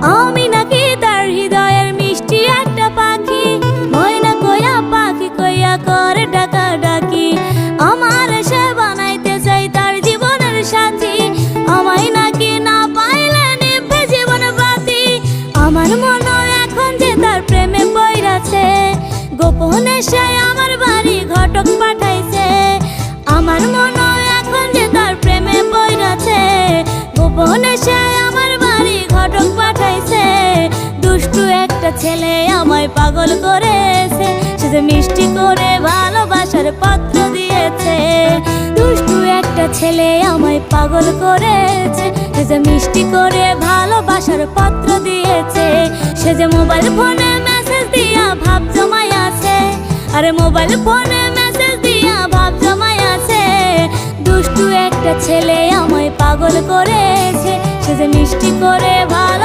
আমি নাকি তার হৃদয়ের মিষ্টি একটা পাখি, ময়না কইয়া পাখি কইয়া করে ডাকাডাকি। আমার সে বানাইতে চাই তার জীবনের সাথী, আমায় নাকি না পাইলে নিভে জীবন বাতি। আমার মন এখন যে তার প্রেমে পইরাছে, গোপনে সে আমার বাড়ি ঘটক পাঠাইছে। আমার মন এখন যে তার প্রেমে পইরাছে, গোপনে সে আমার বাড়ি ঘটক পাঠাইছে। দুষ্টু একটা ছেলে আমায় পাগল করেছে, সে যে মিষ্টি করে ভালোবাসার পত্র দিয়েছে। দুষ্টু একটা ছেলে আমায় পাগল করেছে, সে যে মিষ্টি করে ভালোবাসার পত্র দিয়েছে। সে যে মোবাইল ফোনে মেসেজ দিয়া ভাব জমাই আছে, আরে মোবাইল ফোনে মেসেজ দিয়া ভাব জমাই আছে। দুষ্টু একটা ছেলে আমায় পাগল করেছে, সে যে মিষ্টি করে ভালো